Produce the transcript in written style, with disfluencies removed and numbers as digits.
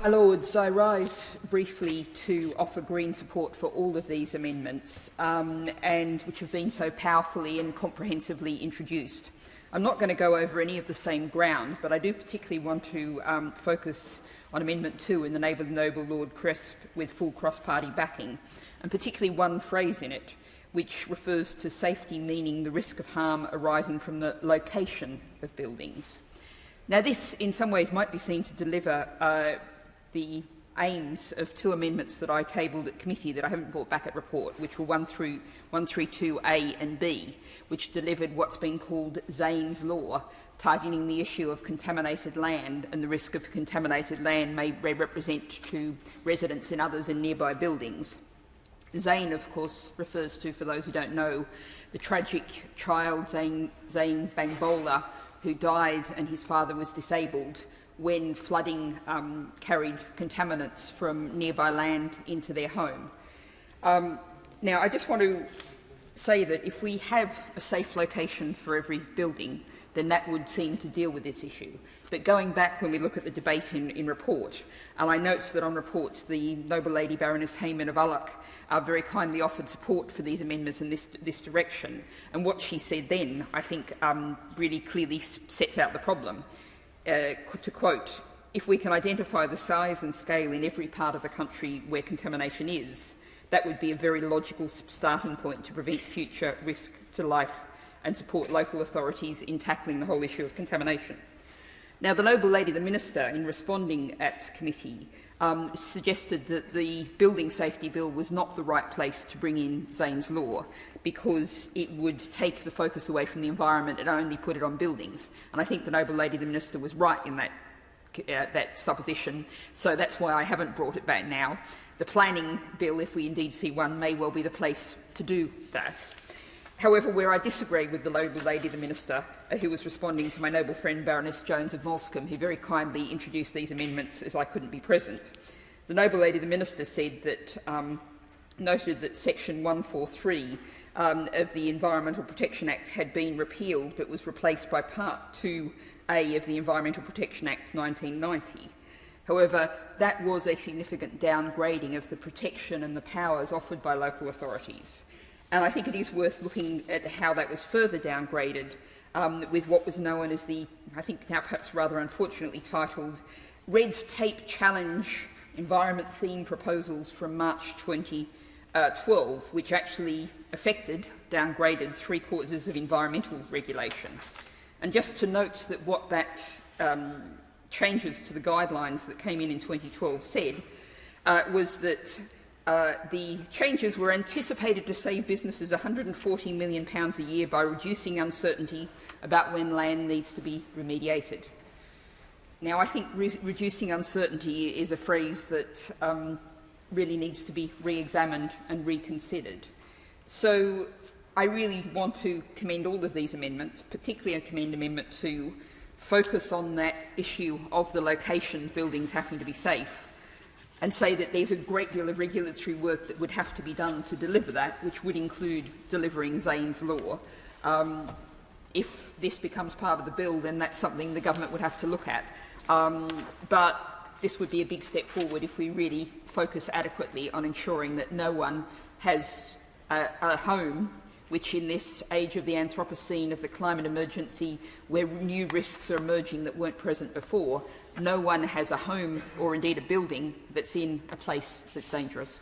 My Lords, I rise briefly to offer Green support for all of these amendments, and which have been so powerfully and comprehensively introduced. I'm not going to go over any of the same ground, but I do particularly want to focus on Amendment 2 in the name of the Noble Lord Cresp with full cross-party backing, and particularly one phrase in it which refers to safety, meaning the risk of harm arising from the location of buildings. Now, this in some ways might be seen to deliver the aims of two amendments that I tabled at committee that I haven't brought back at report, which were 132A and B, which delivered what's been called Zane's Law, targeting the issue of contaminated land and the risk of contaminated land may represent to residents and others in nearby buildings. Zane, of course, refers to, for those who don't know, the tragic child Zane Bangbola, who died and his father was disabled when flooding carried contaminants from nearby land into their home. Now, I just want to say that if we have a safe location for every building, then that would seem to deal with this issue. But going back when we look at the debate in report, and I note that on reports the Noble Lady Baroness Hayman of Ulloch very kindly offered support for these amendments in this direction, and what she said then, I think, really clearly sets out the problem. To quote, "If we can identify the size and scale in every part of the country where contamination is, that would be a very logical starting point to prevent future risk to life and support local authorities in tackling the whole issue of contamination." Now, the Noble Lady, the Minister, in responding at committee, suggested that the Building Safety Bill was not the right place to bring in Zane's Law because it would take the focus away from the environment and only put it on buildings. And I think the Noble Lady, the Minister, was right in that supposition, so that's why I haven't brought it back now. The Planning Bill, if we indeed see one, may well be the place to do that. However, where I disagree with the Noble Lady, the Minister, who was responding to my noble friend Baroness Jones of Molescombe, who very kindly introduced these amendments as I couldn't be present, the Noble Lady, the Minister, said that, noted that Section 143 of the Environmental Protection Act had been repealed but was replaced by Part 2A of the Environmental Protection Act 1990. However, that was a significant downgrading of the protection and the powers offered by local authorities. And I think it is worth looking at how that was further downgraded with what was known as the, I think now perhaps rather unfortunately titled, Red Tape Challenge Environment Theme Proposals from March 2012, which actually downgraded 3/4 of environmental regulation. And just to note that what that changes to the guidelines that came in 2012 said was that the changes were anticipated to save businesses £140 million a year by reducing uncertainty about when land needs to be remediated. Now, I think reducing uncertainty is a phrase that really needs to be re-examined and reconsidered. So I really want to commend all of these amendments, particularly commend Amendment 2, focus on that issue of the location of buildings having to be safe, and say that there's a great deal of regulatory work that would have to be done to deliver that, which would include delivering Zane's Law. If this becomes part of the bill, then that's something the government would have to look at. But this would be a big step forward if we really focus adequately on ensuring that no one has a home which, in this age of the Anthropocene, of the climate emergency, where new risks are emerging that weren't present before, no one has a home or indeed a building that's in a place that's dangerous.